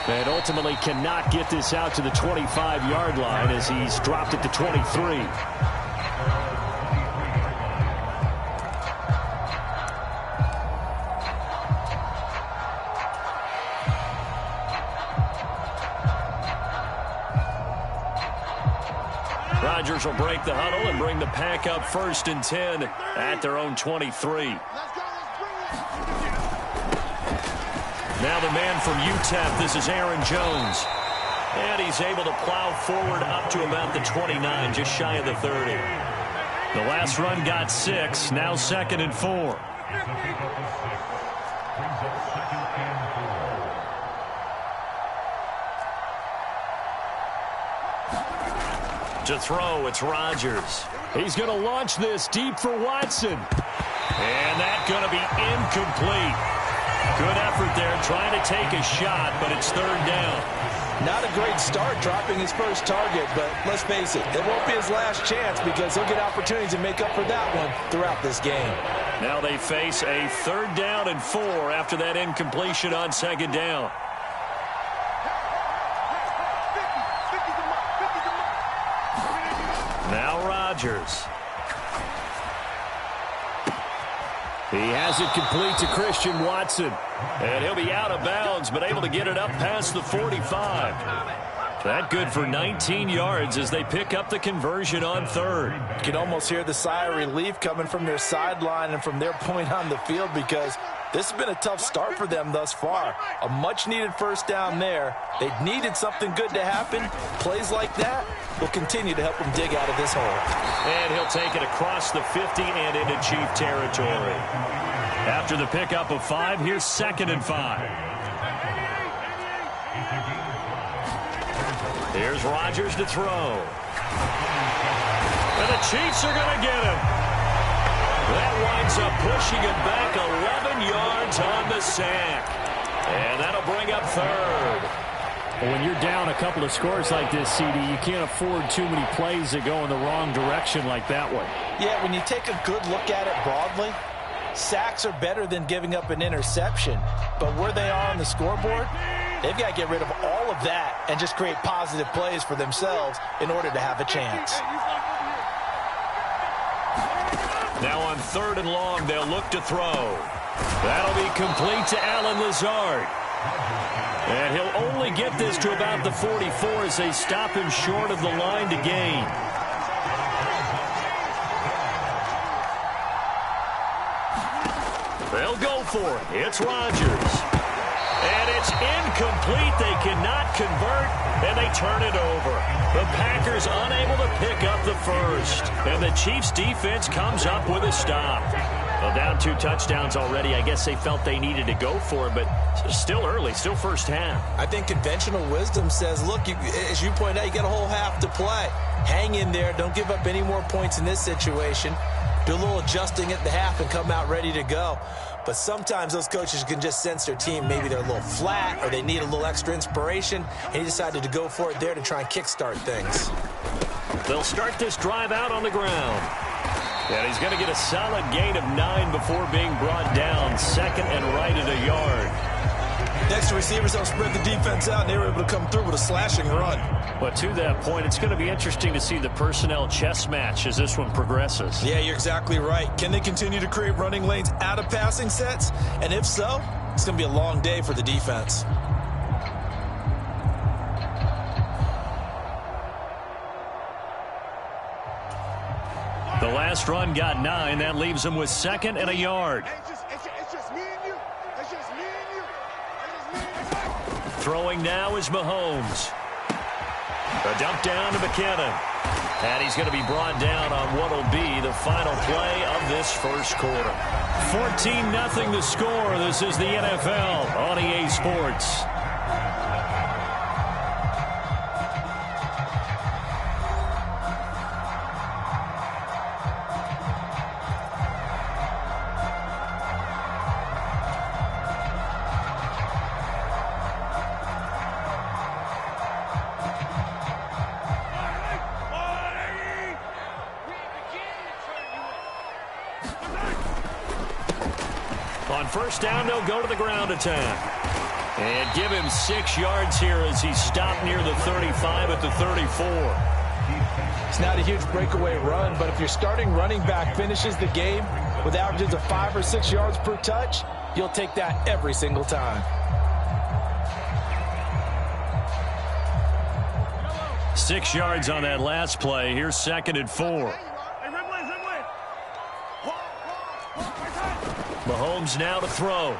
And ultimately cannot get this out to the 25-yard line as he's dropped it to 23. Rodgers will break the huddle and bring the pack up 1st and 10 at their own 23. Now the man from UTEP, this is Aaron Jones. And he's able to plow forward up to about the 29, just shy of the 30. The last run got 6, now 2nd and 4. To throw, it's Rodgers. He's going to launch this deep for Watson. And that's going to be incomplete. Good effort there, trying to take a shot, but it's 3rd down. Not a great start dropping his first target, but let's face it, it won't be his last chance because he'll get opportunities to make up for that one throughout this game. Now they face a 3rd down and 4 after that incompletion on 2nd down. Now Rodgers. He has it complete to Christian Watson. And he'll be out of bounds, but able to get it up past the 45. That good for 19 yards as they pick up the conversion on 3rd. You can almost hear the sigh of relief coming from their sideline and from their point on the field because this has been a tough start for them thus far. A much-needed 1st down there. They needed something good to happen. Plays like that will continue to help them dig out of this hole. And he'll take it across the 50 and into Chief territory. After the pickup of 5, here's 2nd and 5. Here's Rodgers to throw. And the Chiefs are going to get him. That winds up pushing him back 11 yards on the sack. And that'll bring up 3rd. Well, when you're down a couple of scores like this, CD, you can't afford too many plays that go in the wrong direction like that one. Yeah, when you take a good look at it broadly, sacks are better than giving up an interception. But where they are on the scoreboard, they've got to get rid of all of that and just create positive plays for themselves in order to have a chance. Now on 3rd and long, they'll look to throw. That'll be complete to Allen Lazard. And he'll only get this to about the 44 as they stop him short of the line to gain. They'll go for it. It's Rodgers. And it's incomplete. They cannot convert, and they turn it over. The Packers unable to pick up the 1st. And the Chiefs' defense comes up with a stop. Well, down 2 touchdowns already. I guess they felt they needed to go for it, but still early, still first half. I think conventional wisdom says, look, as you pointed out, you got a whole half to play. Hang in there. Don't give up any more points in this situation. Do a little adjusting at the half and come out ready to go. But sometimes those coaches can just sense their team. Maybe they're a little flat or they need a little extra inspiration, and he decided to go for it there to try and kickstart things. They'll start this drive out on the ground. And he's going to get a solid gain of 9 before being brought down. 2nd and right at a yard. Next, the receivers don't spread the defense out, and they were able to come through with a slashing run. But to that point, it's going to be interesting to see the personnel chess match as this one progresses. Yeah, you're exactly right. Can they continue to create running lanes out of passing sets? And if so, it's going to be a long day for the defense. The last run got 9. That leaves them with 2nd and a yard. It's just me and you. It's just me and you. It's just me and you. Throwing now is Mahomes. A dump down to McKinnon. And he's going to be brought down on what will be the final play of this first quarter. 14-0 the score. This is the NFL on EA Sports. On first down, they'll go to the ground attack. And give him 6 yards here as he stopped near the 35 at the 34. It's not a huge breakaway run, but if your starting running back finishes the game with averages of 5 or 6 yards per touch, you'll take that every single time. 6 yards on that last play. Here's 2nd and 4. Mahomes now to throw.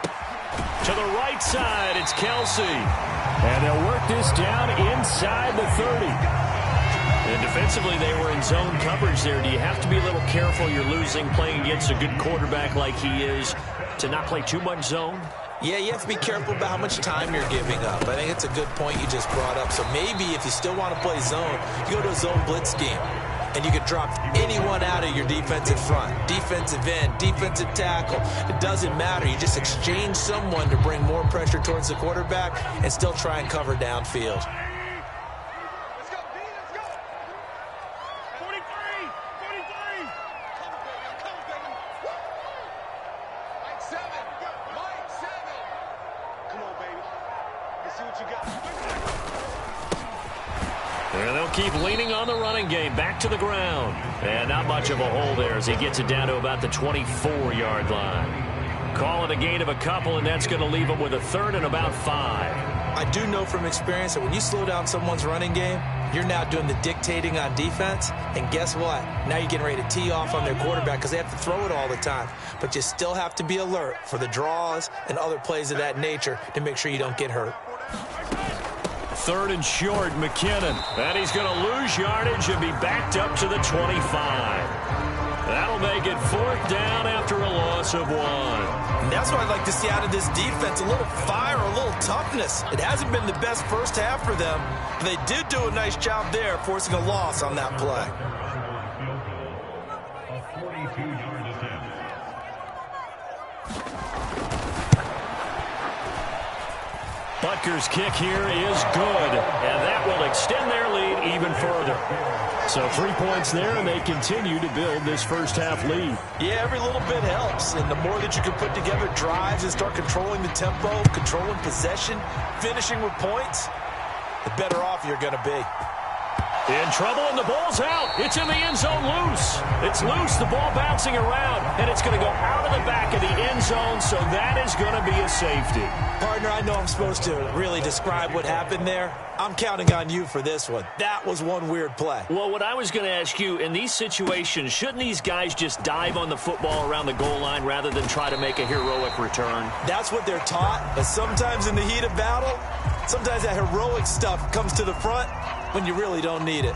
To the right side, it's Kelsey. And they'll work this down inside the 30. And defensively, they were in zone coverage there. Do you have to be a little careful? You're losing playing against a good quarterback like he is to not play too much zone? Yeah, you have to be careful about how much time you're giving up. I think it's a good point you just brought up. So maybe if you still want to play zone, you go to a zone blitz scheme. And you can drop anyone out of your defensive front. Defensive end, defensive tackle. It doesn't matter. You just exchange someone to bring more pressure towards the quarterback and still try and cover downfield. Let's go, B, let's go. 43, 43. Come, baby. Woo! Mike 7. Mike 7. Come on, baby. Let's see what you got. And they'll keep leaning on the running game. Back to the ground. And not much of a hole there as he gets it down to about the 24-yard line. Call it a gain of a couple, and that's going to leave him with a 3rd and about 5. I do know from experience that when you slow down someone's running game, you're now doing the dictating on defense. And guess what? Now you're getting ready to tee off on their quarterback because they have to throw it all the time. But you still have to be alert for the draws and other plays of that nature to make sure you don't get hurt. 3rd and short, McKinnon. And he's going to lose yardage and be backed up to the 25. That'll make it 4th down after a loss of 1. And that's what I'd like to see out of this defense, a little fire, a little toughness. It hasn't been the best first half for them, but they did do a nice job there, forcing a loss on that play. A 42-yard attempt. Butker's kick here is good, and that will extend their lead even further. So 3 points there, and they continue to build this first half lead. Yeah, every little bit helps, and the more that you can put together drives and start controlling the tempo, controlling possession, finishing with points, the better off you're going to be. In trouble, and the ball's out. It's in the end zone loose. It's loose, the ball bouncing around, and it's going to go out of the back of the end zone, so that is going to be a safety. Partner, I know I'm supposed to really describe what happened there. I'm counting on you for this one. That was one weird play. Well, what I was going to ask you, in these situations, shouldn't these guys just dive on the football around the goal line rather than try to make a heroic return? That's what they're taught, but sometimes in the heat of battle, sometimes that heroic stuff comes to the front when you really don't need it.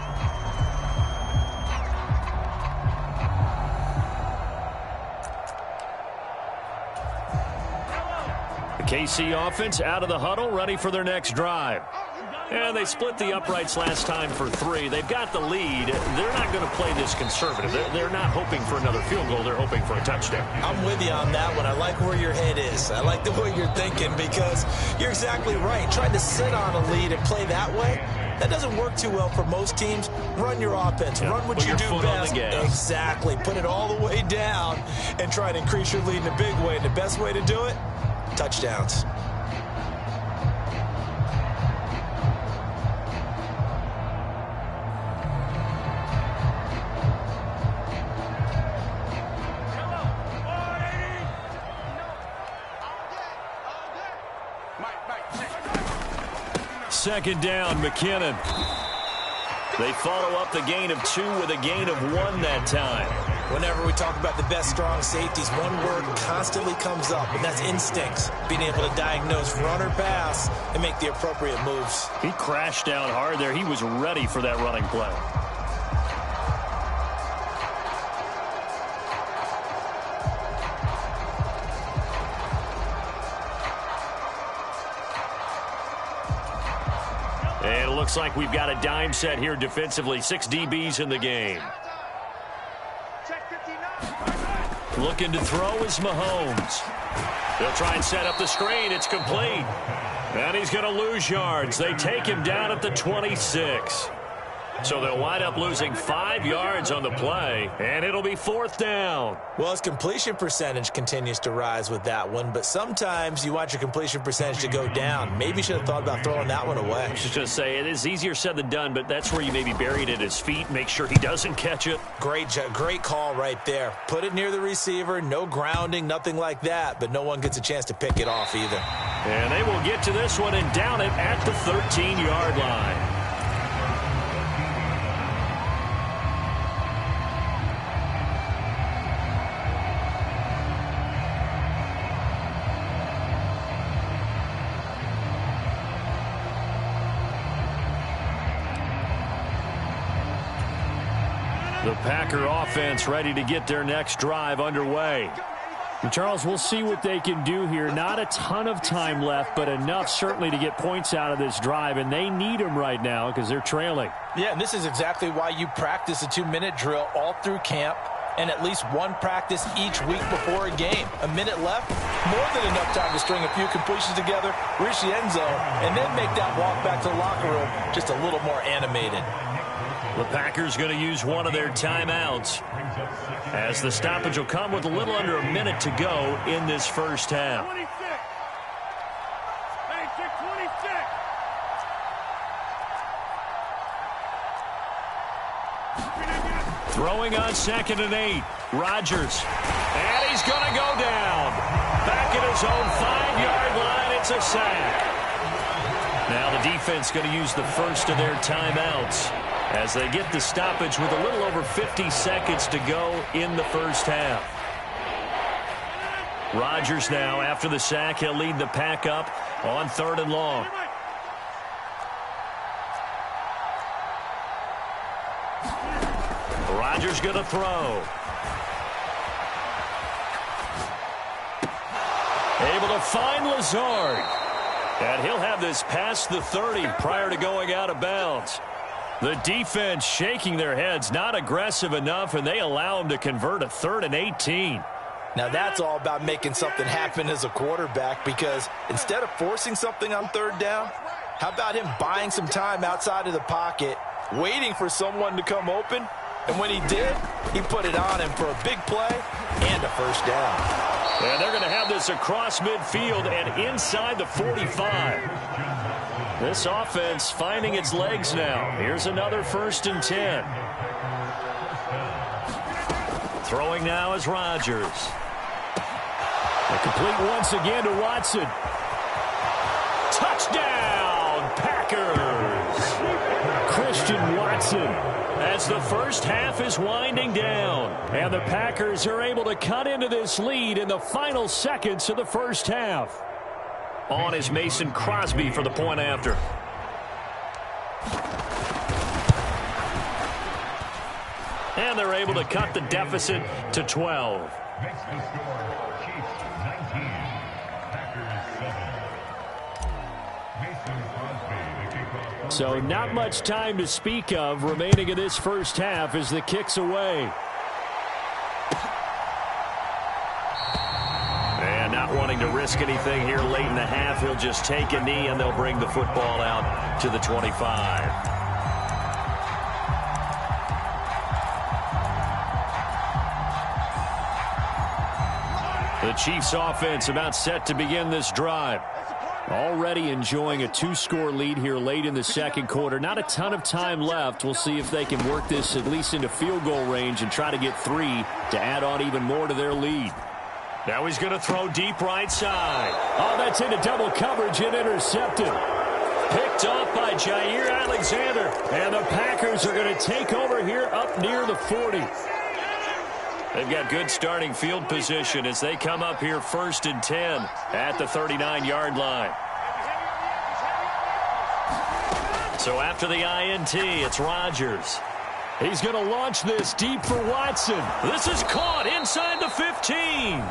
The KC offense out of the huddle, ready for their next drive. And they split the uprights last time for 3. They've got the lead. They're not going to play this conservative. They're not hoping for another field goal. They're hoping for a touchdown. I'm with you on that one. I like where your head is. I like the way you're thinking because you're exactly right. Trying to sit on a lead and play that way, that doesn't work too well for most teams. Run your offense. Yeah, run what you do best. Exactly. Put it all the way down and try to increase your lead in a big way. And the best way to do it, touchdowns. Second down, McKinnon. They follow up the gain of 2 with a gain of 1 that time. Whenever we talk about the best strong safeties, one word constantly comes up, and that's instincts. Being able to diagnose run or pass and make the appropriate moves. He crashed down hard there. He was ready for that running play. And it looks like we've got a dime set here defensively. 6 DBs in the game. Looking to throw is Mahomes. They'll try and set up the screen. It's complete. And he's going to lose yards. They take him down at the 26. So they'll wind up losing 5 yards on the play, and it'll be 4th down. Well, his completion percentage continues to rise with that one, but sometimes you want your completion percentage to go down. Maybe you should have thought about throwing that one away. I was just going to say, it is easier said than done, but that's where you maybe bury it at his feet, make sure he doesn't catch it. Great call right there. Put it near the receiver, no grounding, nothing like that, but no one gets a chance to pick it off either. And they will get to this one and down it at the 13-yard line. The Packer offense ready to get their next drive underway. And Charles, we'll see what they can do here. Not a ton of time left, but enough certainly to get points out of this drive, and they need them right now because they're trailing. Yeah, and this is exactly why you practice a 2-minute drill all through camp and at least one practice each week before a game. A minute left, more than enough time to string a few completions together, reach the end zone, and then make that walk back to the locker room just a little more animated. The Packers going to use one of their timeouts as the stoppage will come with a little under a minute to go in this first half. 26. Hey, 26. Throwing on 2nd and 8. Rodgers. And he's going to go down. Back at his own 5-yard line. It's a sack. Now the defense going to use the first of their timeouts as they get the stoppage with a little over 50 seconds to go in the first half. Rodgers now, after the sack, he'll lead the pack up on 3rd and long. Rodgers going to throw. Able to find Lazard. And he'll have this past the 30 prior to going out of bounds. The defense shaking their heads, not aggressive enough, and they allow him to convert a 3rd and 18. Now that's all about making something happen as a quarterback, because instead of forcing something on 3rd down, how about him buying some time outside of the pocket, waiting for someone to come open, and when he did, he put it on him for a big play and a first down. And they're going to have this across midfield and inside the 45. This offense finding its legs now. Here's another 1st and 10. Throwing now is Rodgers. A complete once again to Watson. Touchdown, Packers! Christian Watson. As the first half is winding down. And the Packers are able to cut into this lead in the final seconds of the first half. On is Mason Crosby for the point after. And they're able to cut the deficit to 12. Makes the score Chiefs 19, Packers 7. Mason Crosby, the kickoff. So not much time to speak of remaining in this first half as the kick's away. Not wanting to risk anything here late in the half, he'll just take a knee and they'll bring the football out to the 25. The Chiefs offense about set to begin this drive. Already enjoying a 2-score lead here late in the second quarter. Not a ton of time left. We'll see if they can work this at least into field goal range and try to get 3 to add on even more to their lead. Now he's going to throw deep right side. Oh, that's into double coverage and intercepted. Picked off by Jair Alexander. And the Packers are going to take over here up near the 40. They've got good starting field position as they come up here 1st and 10 at the 39-yard line. So after the INT, it's Rodgers. He's going to launch this deep for Watson. This is caught inside the 15.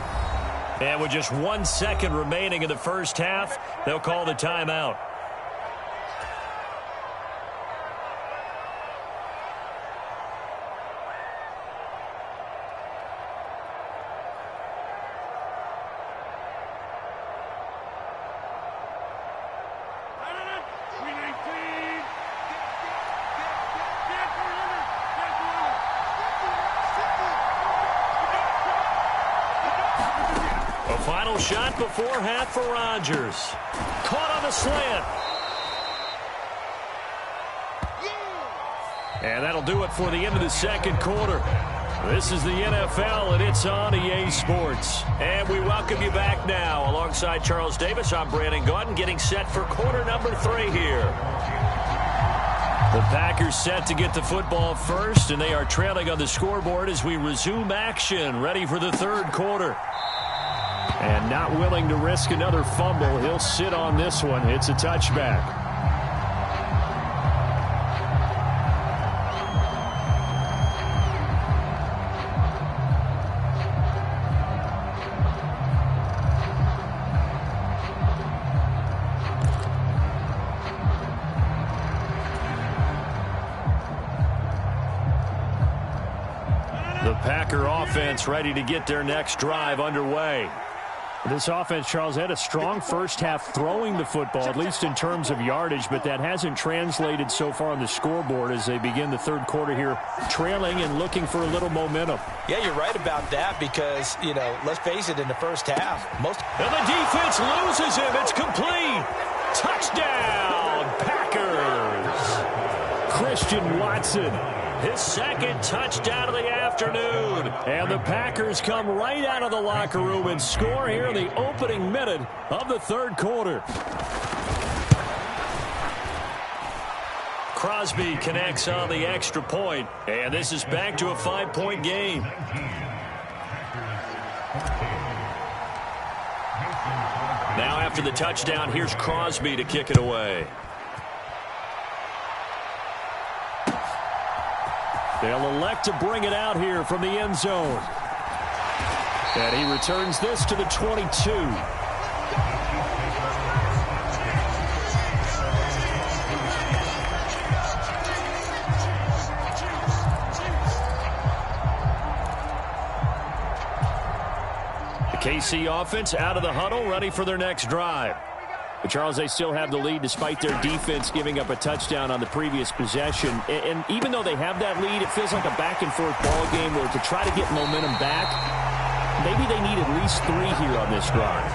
And with just 1 second remaining in the first half, they'll call the timeout. Final shot before half for Rodgers. Caught on the slant. And that'll do it for the end of the second quarter. This is the NFL, and it's on EA Sports. And we welcome you back now. Alongside Charles Davis, I'm Brandon Gaudin, getting set for quarter number 3 here. The Packers set to get the football first, and they are trailing on the scoreboard as we resume action, ready for the third quarter. And not willing to risk another fumble, he'll sit on this one. It's a touchback. The Packer offense ready to get their next drive underway. This offense, Charles, had a strong first half throwing the football, at least in terms of yardage, but that hasn't translated so far on the scoreboard as they begin the third quarter here, trailing and looking for a little momentum. Yeah, you're right about that because, you know, let's face it, in the first half, And the defense loses him. It's complete. Touchdown, Packers. Christian Watson. His second touchdown of the afternoon. And the Packers come right out of the locker room and score here in the opening minute of the third quarter. Crosby connects on the extra point, and this is back to a 5-point game. Now after the touchdown, here's Crosby to kick it away. They'll elect to bring it out here from the end zone. And he returns this to the 22. The KC offense out of the huddle, ready for their next drive. But Charles, they still have the lead despite their defense giving up a touchdown on the previous possession. And even though they have that lead, it feels like a back-and-forth ball game where to try to get momentum back, maybe they need at least 3 here on this drive.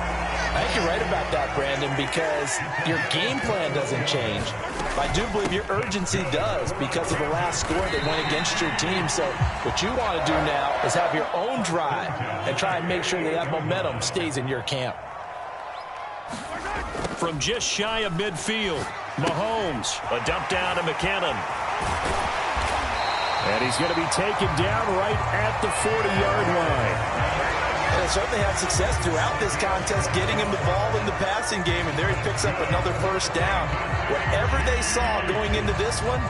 I think you're right about that, Brandon, because your game plan doesn't change. I do believe your urgency does because of the last score that went against your team. So what you want to do now is have your own drive and try and make sure that that momentum stays in your camp. From just shy of midfield, Mahomes, a dump down to McKinnon. And he's going to be taken down right at the 40-yard line. And they certainly had success throughout this contest getting him the ball in the passing game, and there he picks up another first down. Whatever they saw going into this one,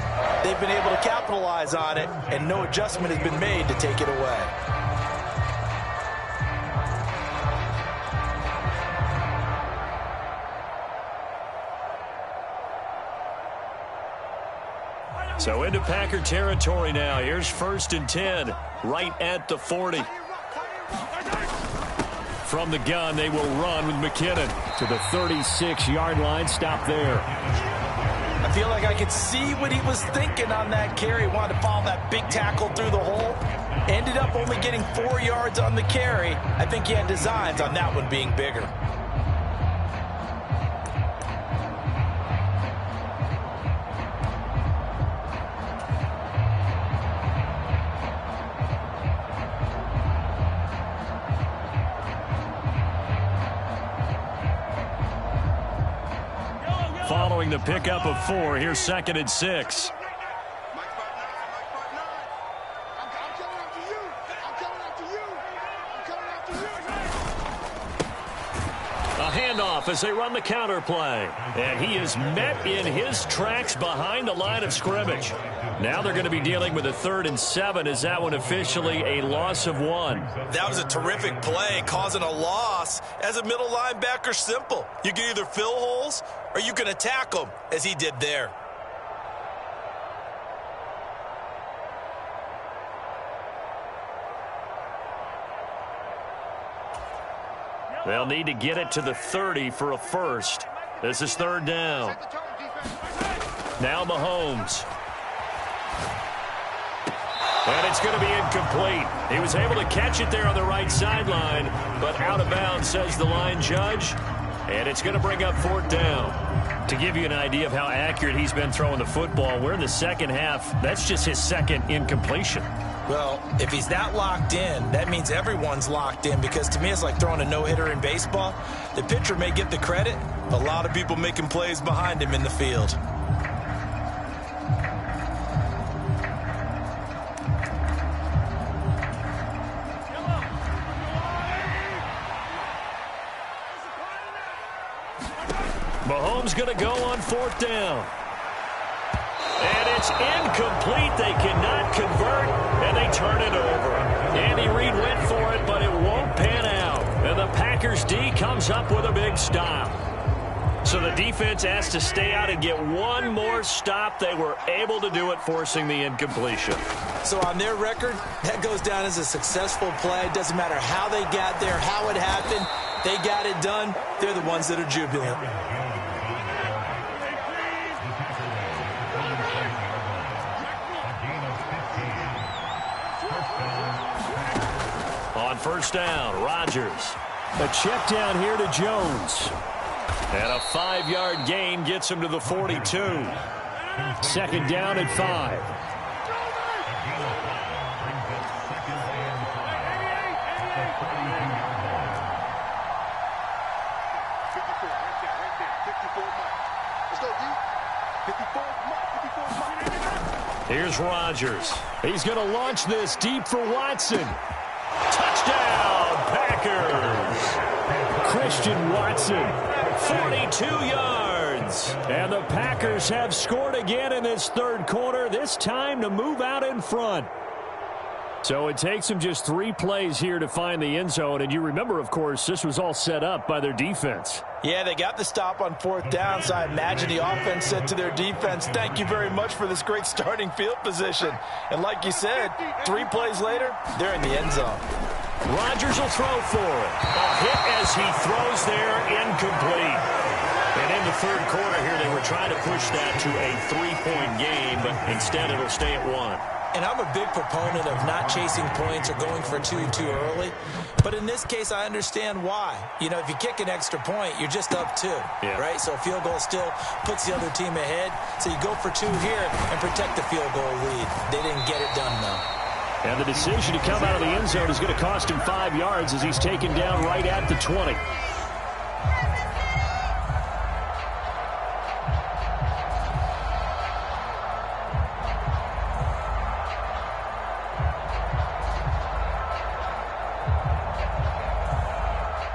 they've been able to capitalize on it, and no adjustment has been made to take it away. So into Packer territory now. Here's 1st and 10, right at the 40. From the gun, they will run with McKinnon to the 36-yard line. Stop there. I feel like I could see what he was thinking on that carry. Wanted to follow that big tackle through the hole. Ended up only getting 4 yards on the carry. I think he had designs on that one being bigger. Following the pickup of 4, here's 2nd and 6. A handoff as they run the counter play. And he is met in his tracks behind the line of scrimmage. Now they're going to be dealing with a 3rd and 7. Is that one officially a loss of 1? That was a terrific play, causing a loss. As a middle linebacker, simple. You can either fill holes or you can attack them, as he did there. They'll need to get it to the 30 for a first. This is 3rd down. Now Mahomes. And it's going to be incomplete. He was able to catch it there on the right sideline, but out of bounds, says the line judge. And it's going to bring up 4th down. To give you an idea of how accurate he's been throwing the football, we're in the second half. That's just his second incompletion. Well, if he's not locked in, that means everyone's locked in, because to me it's like throwing a no-hitter in baseball. The pitcher may get the credit, a lot of people making plays behind him in the field. Mahomes going to go on 4th down. And it's incomplete. They cannot convert, and they turn it over. Andy Reid went for it, but it won't pan out. And the Packers D comes up with a big stop. So the defense has to stay out and get one more stop. They were able to do it, forcing the incompletion. So on their record, that goes down as a successful play. Doesn't matter how they got there, how it happened. They got it done. They're the ones that are jubilant. On 1st down, Rodgers. A check down here to Jones. And a 5-yard gain gets him to the 42. 2nd down at 5. Here's Rodgers. He's going to launch this deep for Watson. Touchdown, Packers. Christian Watson, 42 yards. And the Packers have scored again in this 3rd quarter, this time to move out in front. So it takes them just 3 plays here to find the end zone. And you remember, of course, this was all set up by their defense. Yeah, they got the stop on 4th down, so I imagine the offense said to their defense, thank you very much for this great starting field position. And like you said, 3 plays later, they're in the end zone. Rodgers will throw for it. A hit as he throws there, incomplete. And in the 3rd quarter here, they were trying to push that to a 3-point game, but instead it'll stay at 1. And I'm a big proponent of not chasing points or going for 2 too early. But in this case, I understand why. You know, if you kick an extra point, you're just up 2, right? So a field goal still puts the other team ahead. So you go for 2 here and protect the field goal lead. They didn't get it done, though. And the decision to come out of the end zone is going to cost him 5 yards as he's taken down right at the 20.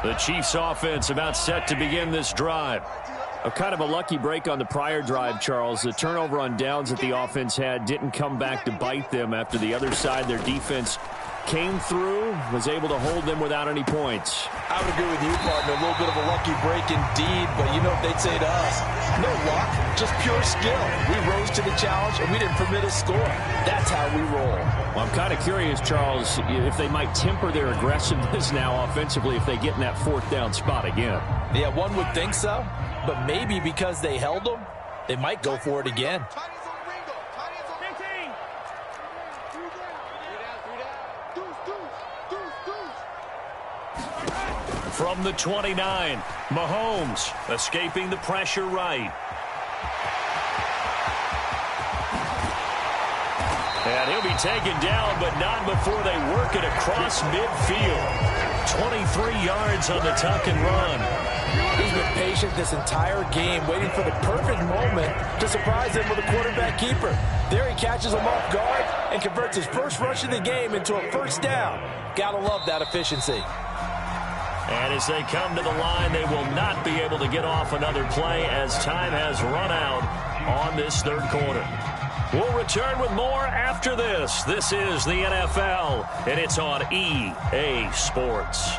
The Chiefs offense about set to begin this drive. A kind of a lucky break on the prior drive, Charles. The turnover on downs that the offense had didn't come back to bite them after the other side. Their defense came through, was able to hold them without any points. I would agree with you, partner. A little bit of a lucky break indeed, but you know what they'd say to us? No luck, just pure skill. We rose to the challenge, and we didn't permit a score. That's how we roll. Well, I'm kind of curious, Charles, if they might temper their aggressiveness now offensively if they get in that 4th down spot again. Yeah, one would think so, but maybe because they held them, they might go for it again. From the 29, Mahomes escaping the pressure right. And he'll be taken down, but not before they work it across midfield. 23 yards on the tuck and run. He's been patient this entire game, waiting for the perfect moment to surprise him with a quarterback keeper. There he catches him off guard and converts his first rush of the game into a 1st down. Gotta love that efficiency. And as they come to the line, they will not be able to get off another play as time has run out on this 3rd quarter. We'll return with more after this. This is the NFL, and it's on EA Sports.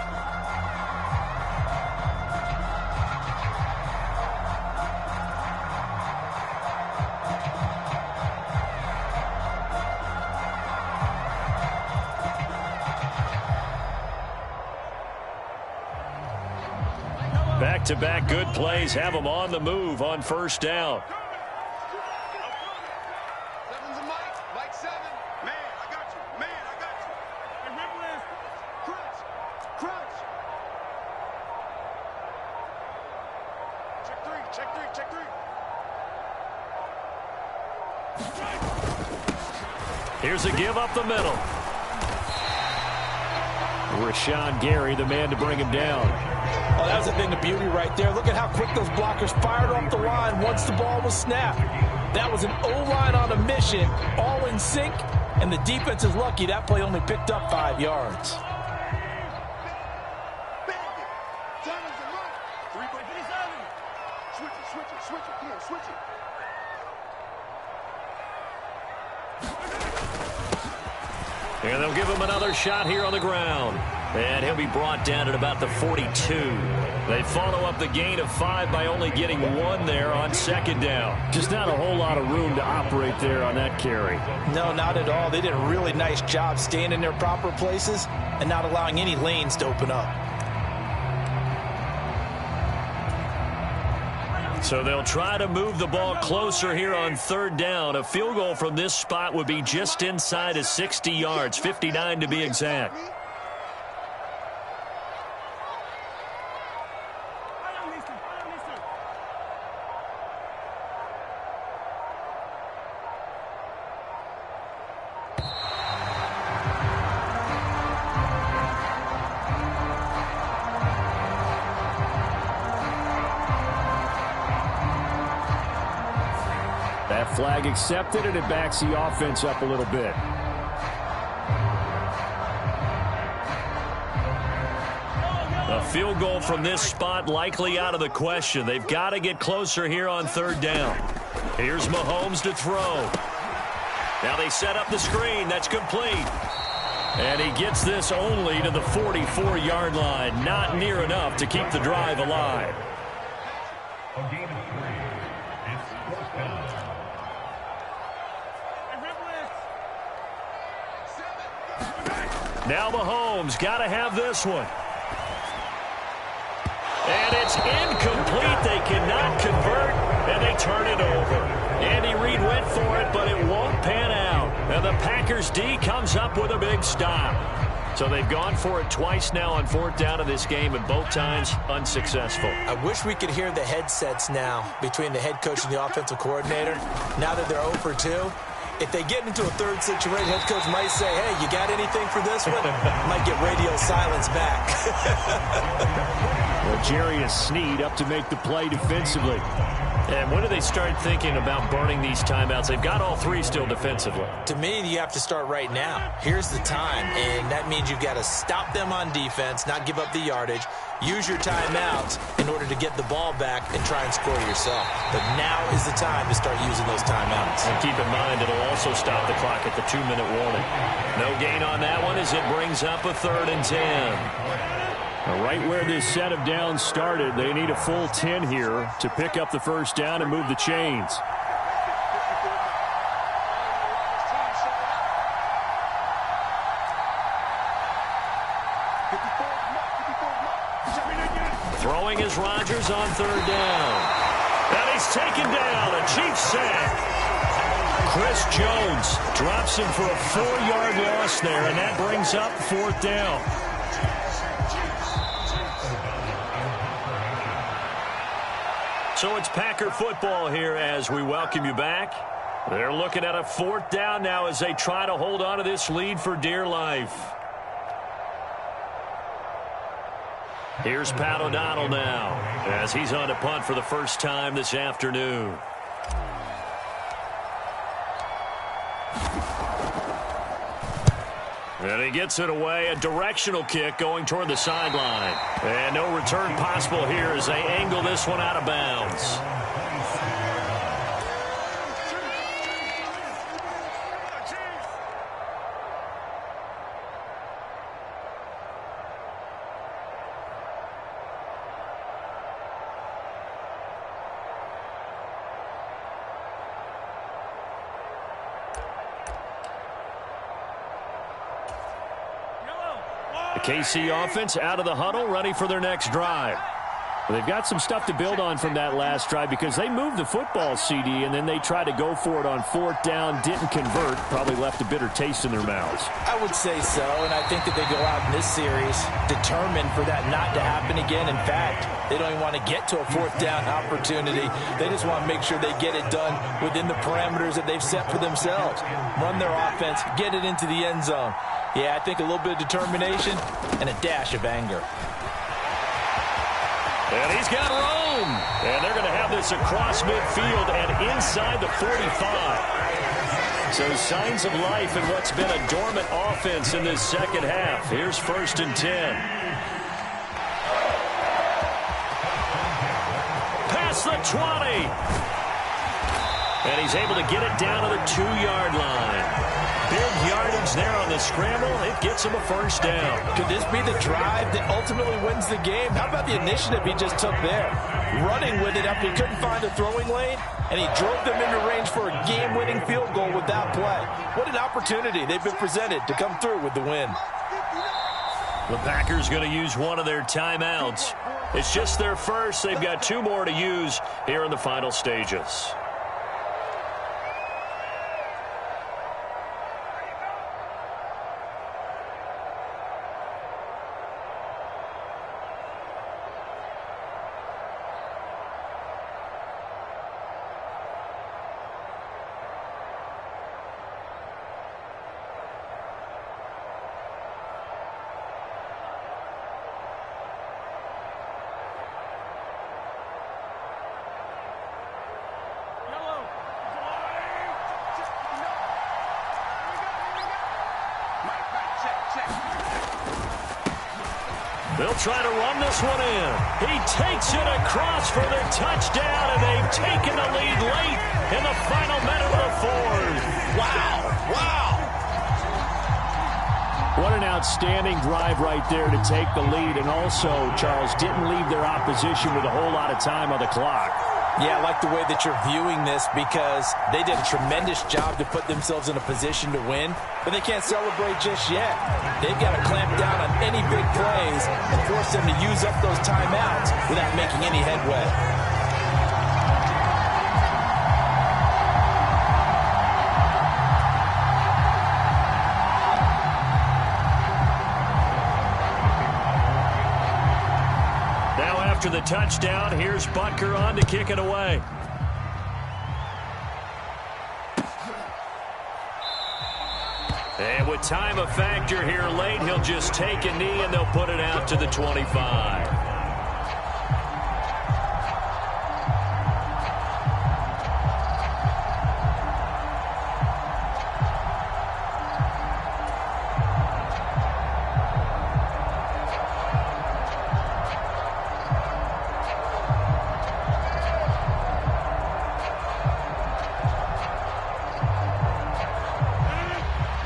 Back-to-back good plays have them on the move on 1st down. Seven's a Mike. Mike 7. Man, I got you. Here's a give up the middle. Rashawn Gary, the man to bring him down. Oh, that was a thing of beauty right there. Look at how quick those blockers fired off the line once the ball was snapped. That was an O-line on a mission, all in sync, and the defense is lucky that play only picked up 5 yards. And they'll give him another shot here on the ground. And he'll be brought down at about the 42. They follow up the gain of 5 by only getting 1 there on second down. Just not a whole lot of room to operate there on that carry. No, not at all. They did a really nice job staying in their proper places and not allowing any lanes to open up. So they'll try to move the ball closer here on third down. A field goal from this spot would be just inside of 60 yards, 59 to be exact. That flag accepted, and it backs the offense up a little bit. A field goal from this spot likely out of the question. They've got to get closer here on third down. Here's Mahomes to throw. Now they set up the screen. That's complete. And he gets this only to the 44-yard line. Not near enough to keep the drive alive. A gain of 3. It's fourth down. Now Mahomes got to have this one. And it's incomplete. They cannot convert, and they turn it over. Andy Reid went for it, but it won't pan out. And the Packers D comes up with a big stop. So they've gone for it twice now on fourth down of this game, and both times unsuccessful. I wish we could hear the headsets now between the head coach and the offensive coordinator. Now that they're 0 for 2. If they get into a third situation, head coach might say, hey, you got anything for this one? Might get radio silence back. Well, Jarius Sneed up to make the play defensively. And when do they start thinking about burning these timeouts? They've got all 3 still defensively. To me, you have to start right now. Here's the time, and that means you've got to stop them on defense, not give up the yardage, use your timeouts in order to get the ball back and try and score yourself. But now is the time to start using those timeouts. And keep in mind, it'll also stop the clock at the 2-minute warning. No gain on that one as it brings up a 3rd and 10. Right where this set of downs started, they need a full 10 here to pick up the first down and move the chains. Throwing is Rodgers on third down. And he's taken down. A Chiefs sack. Chris Jones drops him for a 4-yard loss there, and that brings up fourth down. So it's Packer football here as we welcome you back. They're looking at a fourth down now as they try to hold on to this lead for dear life. Here's Pat O'Donnell now as he's on to punt for the first time this afternoon. And he gets it away, a directional kick going toward the sideline. And no return possible here as they angle this one out of bounds. KC offense out of the huddle, ready for their next drive. They've got some stuff to build on from that last drive because they moved the football, CD, and then they tried to go for it on 4th down, didn't convert, probably left a bitter taste in their mouths. I would say so, and I think that they go out in this series determined for that not to happen again. In fact, they don't even want to get to a 4th down opportunity. They just want to make sure they get it done within the parameters that they've set for themselves. Run their offense, get it into the end zone. Yeah, I think a little bit of determination and a dash of anger. And he's got room. And they're going to have this across midfield and inside the 45. So signs of life in what's been a dormant offense in this second half. Here's 1st and 10. Past the 20. And he's able to get it down to the 2-yard line. Big yardage there on the scramble. It gets him a 1st down. Could this be the drive that ultimately wins the game? How about the initiative he just took there? Running with it after he couldn't find a throwing lane, and he drove them into range for a game-winning field goal with that play. What an opportunity they've been presented to come through with the win. The Packers going to use one of their timeouts. It's just their first. They've got 2 more to use here in the final stages. They'll try to run this one in. He takes it across for the touchdown, and they've taken the lead late in the final minute of the 4th. Wow. Wow. What an outstanding drive right there to take the lead. And also, Charles, didn't leave their opposition with a whole lot of time on the clock. Yeah, I like the way that you're viewing this because they did a tremendous job to put themselves in a position to win, but they can't celebrate just yet. They've got to clamp down on any big plays and force them to use up those timeouts without making any headway. After the touchdown, here's Butker on to kick it away. And with time a factor here late, he'll just take a knee and they'll put it out to the 25.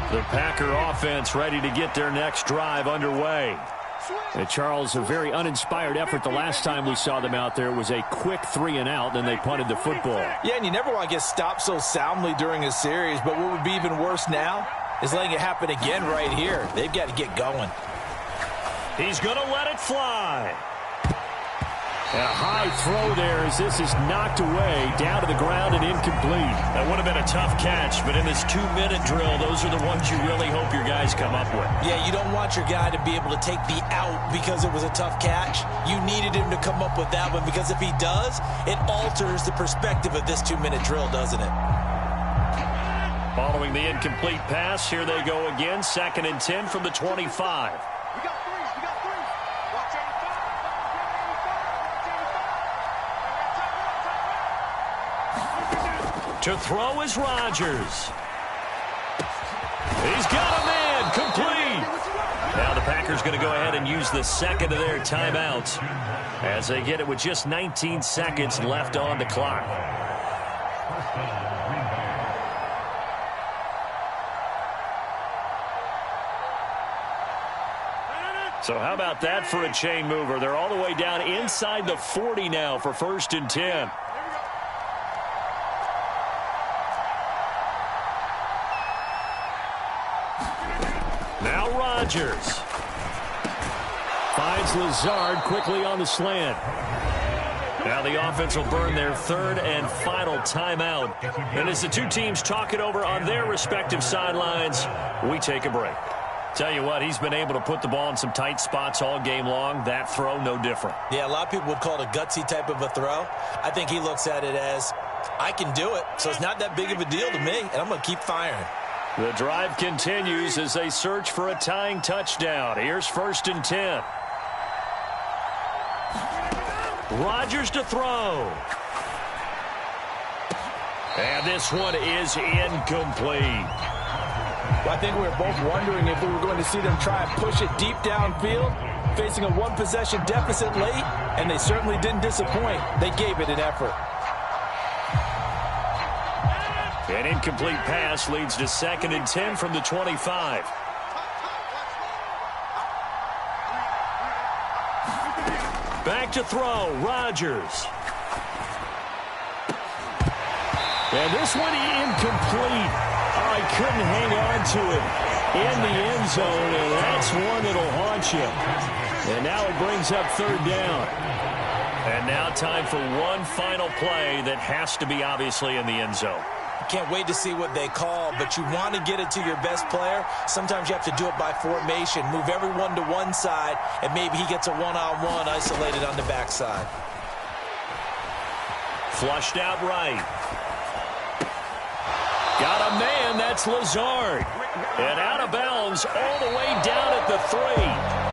The Packer offense ready to get their next drive underway. And Charles, a very uninspired effort the last time we saw them out there. It was a quick 3-and-out, then they punted the football. Yeah, and you never want to get stopped so soundly during a series, but what would be even worse now is letting it happen again right here. They've got to get going. He's going to let it fly. And a high throw there as this is knocked away, down to the ground and incomplete. That would have been a tough catch, but in this 2-minute drill, those are the ones you really hope your guys come up with. Yeah, you don't want your guy to be able to take the out because it was a tough catch. You needed him to come up with that one because if he does, it alters the perspective of this 2-minute drill, doesn't it? Following the incomplete pass, here they go again, 2nd and 10 from the 25. We got threes. Watch 85. To throw is Rodgers. He's got a man, complete. Now the Packers going to go ahead and use the second of their timeouts as they get it with just 19 seconds left on the clock. So how about that for a chain mover? They're all the way down inside the 40 now for 1st and 10. Now Rodgers. Finds Lazard quickly on the slant. Now the offense will burn their third and final timeout. And as the two teams talk it over on their respective sidelines, we take a break. Tell you what, he's been able to put the ball in some tight spots all game long. That throw, no different. Yeah, a lot of people would call it a gutsy type of a throw. I think he looks at it as, I can do it, so it's not that big of a deal to me, and I'm going to keep firing. The drive continues as they search for a tying touchdown. Here's 1st and 10. Rodgers to throw. And this one is incomplete. Well, I think we were both wondering if we were going to see them try and push it deep downfield, facing a one-possession deficit late, and they certainly didn't disappoint. They gave it an effort. An incomplete pass leads to 2nd and 10 from the 25. Back to throw, Rodgers. And this one incomplete. Oh, he couldn't hang on to it in the end zone, and that's one that'll haunt you. And now it brings up 3rd down. And now time for one final play that has to be obviously in the end zone. Can't wait to see what they call, but you want to get it to your best player. Sometimes you have to do it by formation. Move everyone to one side, and maybe he gets a one-on-one isolated on the backside. Flushed out right. Got a man, that's Lazard. And out of bounds all the way down at the 3.